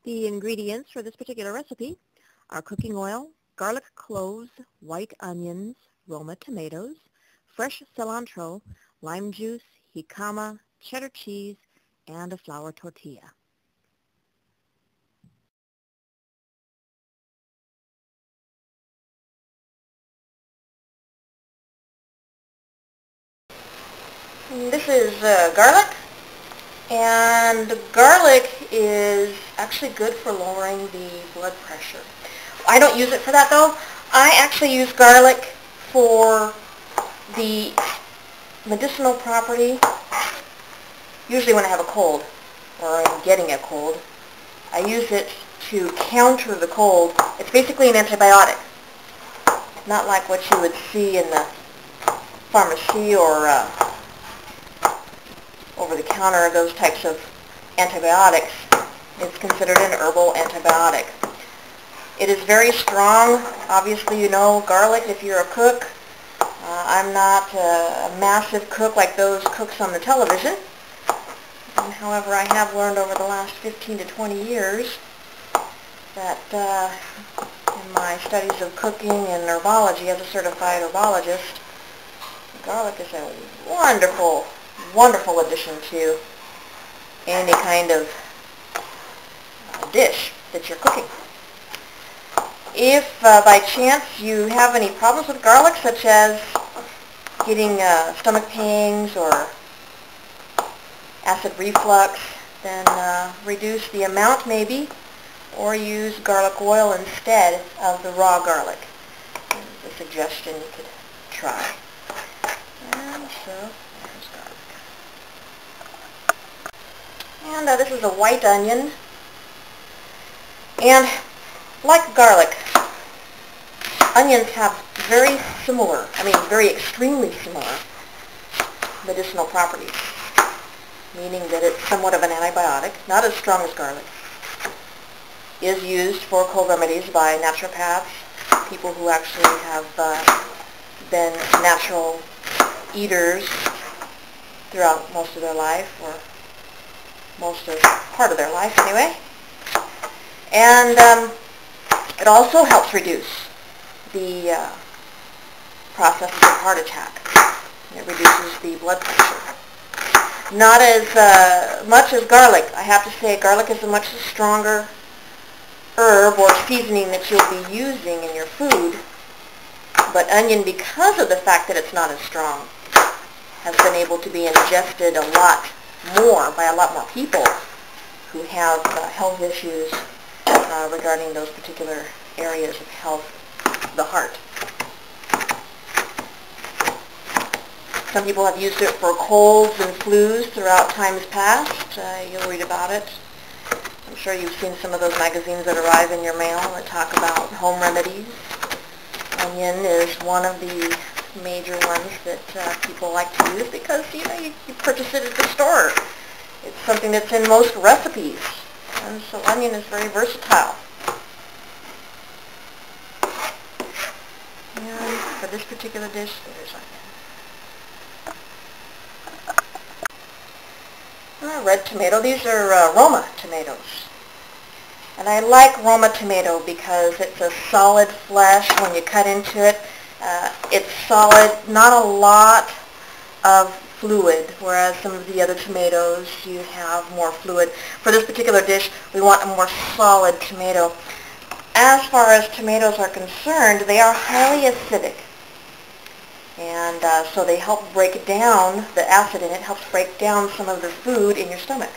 The ingredients for this particular recipe are cooking oil, garlic cloves, white onions, Roma tomatoes, fresh cilantro, lime juice, jicama, cheddar cheese, and a flour tortilla. This is garlic, and garlic is actually good for lowering the blood pressure. I don't use it for that though. I actually use garlic for the medicinal property, usually when I have a cold or I'm getting a cold. I use it to counter the cold. It's basically an antibiotic, not like what you would see in the pharmacy or over-the-counter, those types of antibiotics. It's considered an herbal antibiotic. It is very strong. Obviously, you know garlic if you're a cook. I'm not a massive cook like those cooks on the television. However, I have learned over the last 15 to 20 years that in my studies of cooking and herbology as a certified herbologist, garlic is a wonderful, wonderful addition to any kind of dish that you're cooking. If by chance you have any problems with garlic, such as getting stomach pains or acid reflux, then reduce the amount maybe, or use garlic oil instead of the raw garlic. It's a suggestion you could try. And so, there's garlic. And this is a white onion. And like garlic, onions have very similar, very extremely similar medicinal properties, meaning that it's somewhat of an antibiotic, not as strong as garlic. Is used for cold remedies by naturopaths, people who actually have been natural eaters throughout most of their life, or part of their life anyway. And it also helps reduce the process of heart attack. It reduces the blood pressure. Not as much as garlic. I have to say garlic is a much stronger herb or seasoning that you'll be using in your food. But onion, because of the fact that it's not as strong, has been able to be ingested a lot more by a lot more people who have health issues regarding those particular areas of health, the heart. Some people have used it for colds and flus throughout times past. You'll read about it. I'm sure you've seen some of those magazines that arrive in your mail that talk about home remedies. Onion is one of the major ones that people like to use because, you purchase it at the store. It's something that's in most recipes. And so onion is very versatile. And for this particular dish, there's onion. Red tomato. These are Roma tomatoes. And I like Roma tomato because it's a solid flesh when you cut into it. It's solid, not a lot of fluid, whereas some of the other tomatoes you have more fluid. For this particular dish, we want a more solid tomato. As far as tomatoes are concerned, they are highly acidic. And so they help break down, the acid in it helps break down some of the food in your stomach.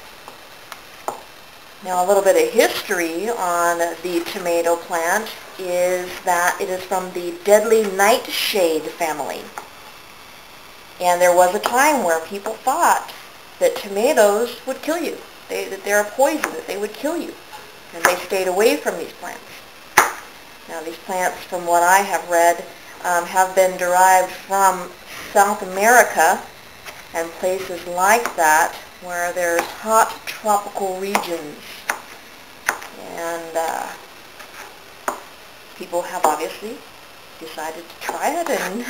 Now a little bit of history on the tomato plant is that it is from the deadly nightshade family. And there was a time where people thought that tomatoes would kill you, that they're a poison, that they would kill you. And they stayed away from these plants. Now these plants, from what I have read, have been derived from South America and places like that where there's hot tropical regions. And people have obviously decided to try it, and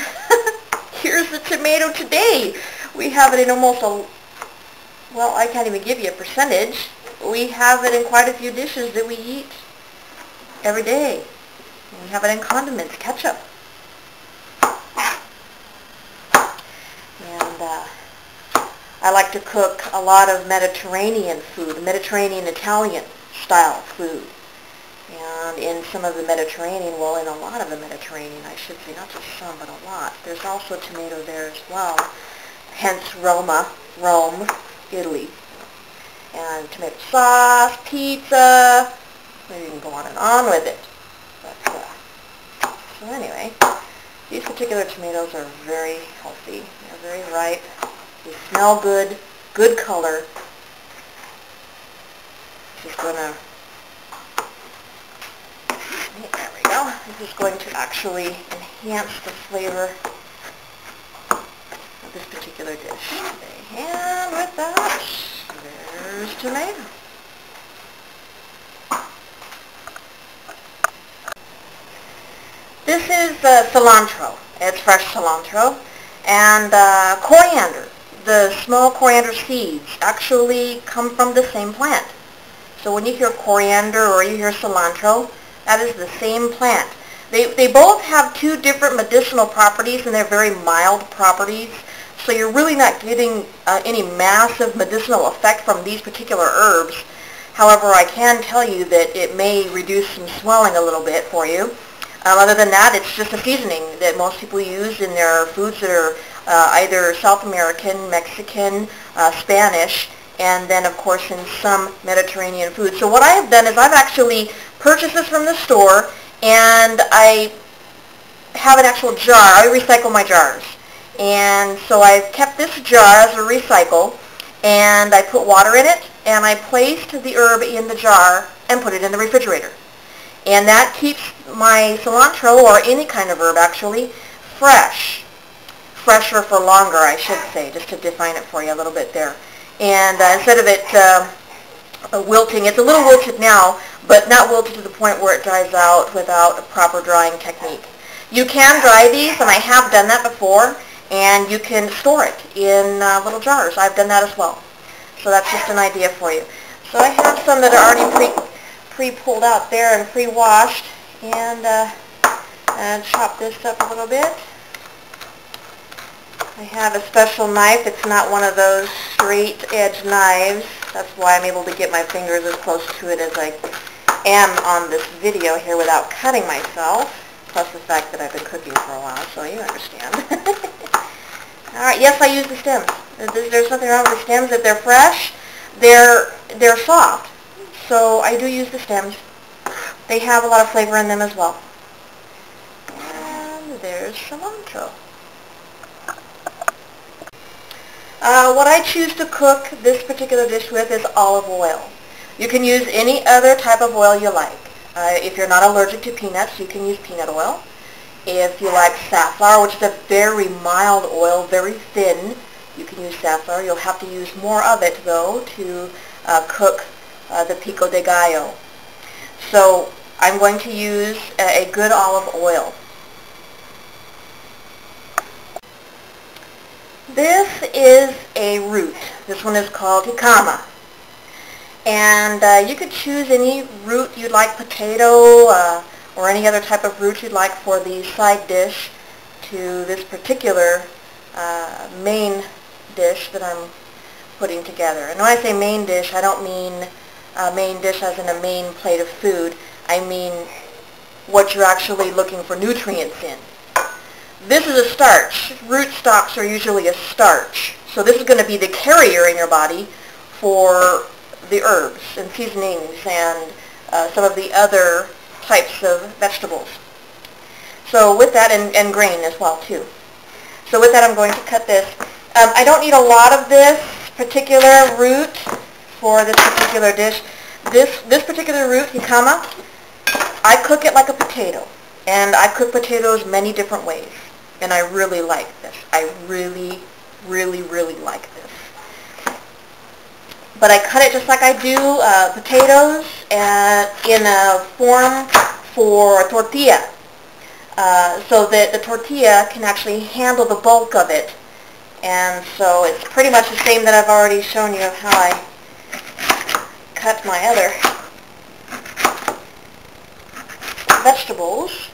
here's the tomato today. We have it in almost well, I can't even give you a percentage. we have it in quite a few dishes that we eat every day. We have it in condiments, ketchup. And I like to cook a lot of Mediterranean food, Mediterranean Italian style food. And in some of the Mediterranean, well, in a lot of the Mediterranean, I should say, not just some, but a lot, there's also tomato there as well. Hence Roma, Rome, Italy. And tomato sauce, pizza, maybe you can go on and on with it. But, so anyway, these particular tomatoes are very healthy. They're very ripe. They smell good, good color. Just gonna, there we go. This is going to actually enhance the flavor of this particular dish today. And with that, there's tomato. This is cilantro. It's fresh cilantro. And coriander. The small coriander seeds actually come from the same plant. So when you hear coriander or you hear cilantro, that is the same plant. They both have two different medicinal properties, and they're very mild properties. So you're really not getting any massive medicinal effect from these particular herbs. However, I can tell you that it may reduce some swelling a little bit for you. Other than that, it's just a seasoning that most people use in their foods that are either South American, Mexican, Spanish, and then of course in some Mediterranean food. So what I have done is I've actually purchased this from the store, and I have an actual jar. I recycle my jars. And so I've kept this jar as a recycle, and I put water in it, and I placed the herb in the jar and put it in the refrigerator. And that keeps my cilantro, or any kind of herb actually, fresh. Fresher for longer, I should say, just to define it for you a little bit there. And instead of it wilting, it's a little wilted now, but not wilted to the point where it dries out without a proper drying technique. You can dry these, and I have done that before, and you can store it in little jars. I've done that as well. So that's just an idea for you. So I have some that are already pre-pulled out there and pre-washed, and chop this up a little bit. I have a special knife. It's not one of those straight edge knives. That's why I'm able to get my fingers as close to it as I am on this video here without cutting myself, plus the fact that I've been cooking for a while, so you understand. Alright, yes, I use the stems. There's nothing wrong with the stems. If they're fresh, they're soft. So I do use the stems. They have a lot of flavor in them as well. And there's cilantro. What I choose to cook this particular dish with is olive oil. You can use any other type of oil you like. If you're not allergic to peanuts, you can use peanut oil. If you like safflower, which is a very mild oil, very thin, you can use safflower. You'll have to use more of it, though, to cook the Pico de Gallo. So I'm going to use a good olive oil. This is a root. This one is called jicama. And you could choose any root you'd like, potato or any other type of root you'd like for the side dish to this particular main dish that I'm putting together. And when I say main dish, I don't mean main dish as in a main plate of food. I mean what you're actually looking for nutrients in. This is a starch. Root stocks are usually a starch. So this is going to be the carrier in your body for the herbs and seasonings and some of the other types of vegetables. So with that, and grain as well too. So with that, I'm going to cut this. I don't need a lot of this particular root for this particular dish. This particular root, jicama, I cook it like a potato. And I cook potatoes many different ways. And I really like this. I really, really, really like this. But I cut it just like I do potatoes in a form for a tortilla. So that the tortilla can actually handle the bulk of it. And so it's pretty much the same that I've already shown you of how I cut my other vegetables.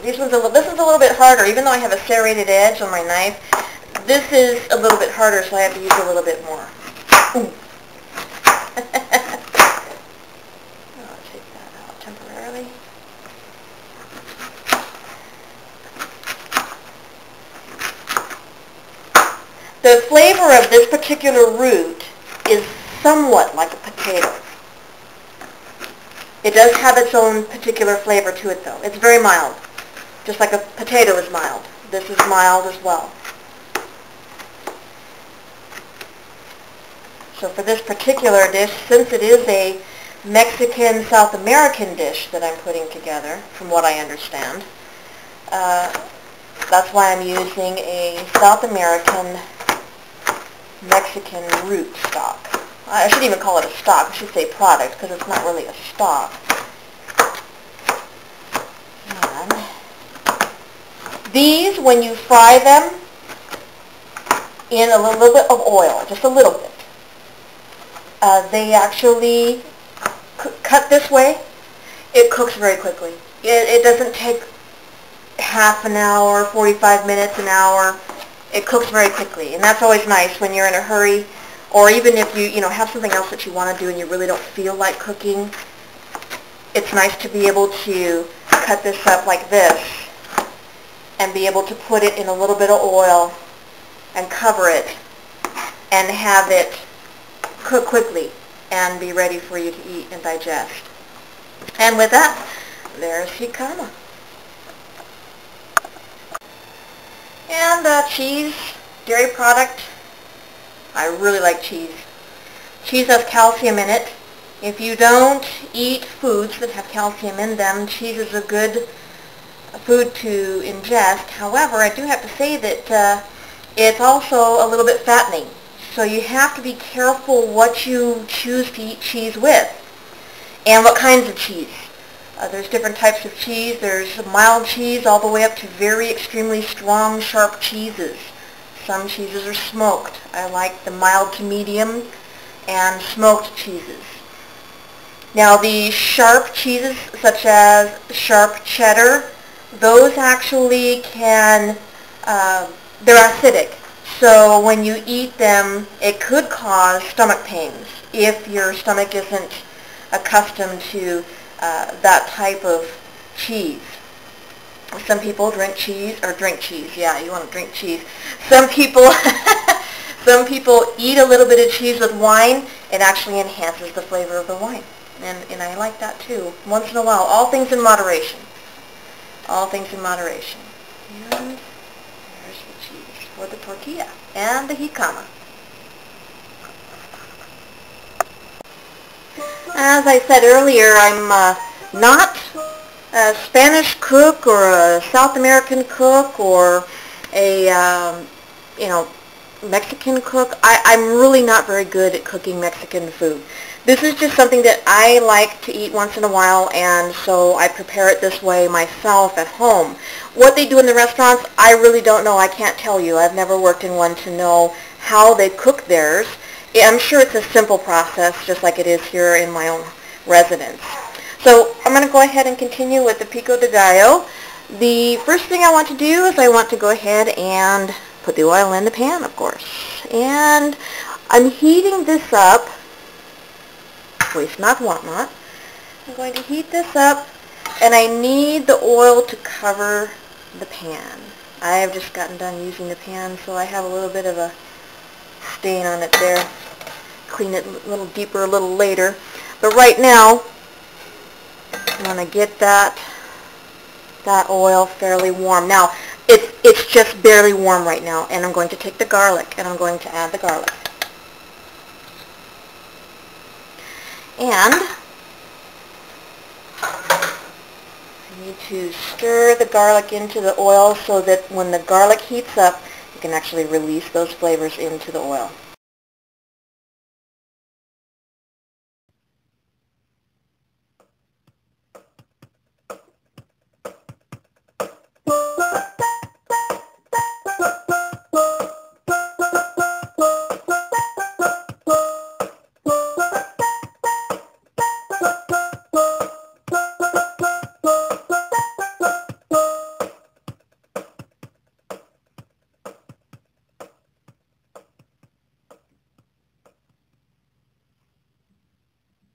This one's a little bit harder, even though I have a serrated edge on my knife. This is a little bit harder, so I have to use a little bit more. Ooh. I'll take that out temporarily. The flavor of this particular root is somewhat like a potato. It does have its own particular flavor to it, though. It's very mild, just like a potato is mild. This is mild as well. So for this particular dish, since it is a Mexican South American dish that I'm putting together, from what I understand, that's why I'm using a South American Mexican root stock. I shouldn't even call it a stock. I should say product, because it's not really a stock. And these, when you fry them in a little bit of oil, just a little bit, they actually cut this way. It cooks very quickly. It doesn't take half an hour, 45 minutes, an hour. It cooks very quickly, and that's always nice when you're in a hurry, or even if you have something else that you want to do and you really don't feel like cooking. It's nice to be able to cut this up like this and be able to put it in a little bit of oil and cover it and have it cook quickly and be ready for you to eat and digest. And with that, there's jicama. And cheese, dairy product. I really like cheese. Cheese has calcium in it. If you don't eat foods that have calcium in them, cheese is a good food to ingest. However, I do have to say that it's also a little bit fattening. So you have to be careful what you choose to eat cheese with and what kinds of cheese. There's different types of cheese. There's mild cheese all the way up to very extremely strong, sharp cheeses. Some cheeses are smoked. I like the mild to medium and smoked cheeses. Now the sharp cheeses, such as sharp cheddar, those actually can, they're acidic. So when you eat them, it could cause stomach pains if your stomach isn't accustomed to that type of cheese. Some people drink cheese. Yeah, you want to drink cheese. Some people eat a little bit of cheese with wine. It actually enhances the flavor of the wine. And I like that too. Once in a while. All things in moderation. All things in moderation. And there's the cheese for the tortilla and the jicama. As I said earlier, I'm not a Spanish cook or a South American cook or a Mexican cook. I'm really not very good at cooking Mexican food. This is just something that I like to eat once in a while, and so I prepare it this way myself at home. What they do in the restaurants, I really don't know. I can't tell you. I've never worked in one to know how they cook theirs. I'm sure it's a simple process, just like it is here in my own residence. So I'm going to go ahead and continue with the Pico de Gallo. The first thing I want to do is I want to go ahead and put the oil in the pan, of course. And I'm heating this up. Waste not, want not. I'm going to heat this up, and I need the oil to cover the pan. I have just gotten done using the pan, so I have a little bit of a stain on it there. Clean it a little deeper a little later. But right now, I'm going to get that oil fairly warm. Now, it's just barely warm right now, and I'm going to take the garlic, and I'm going to add the garlic. And I need to stir the garlic into the oil so that when the garlic heats up, you can actually release those flavors into the oil.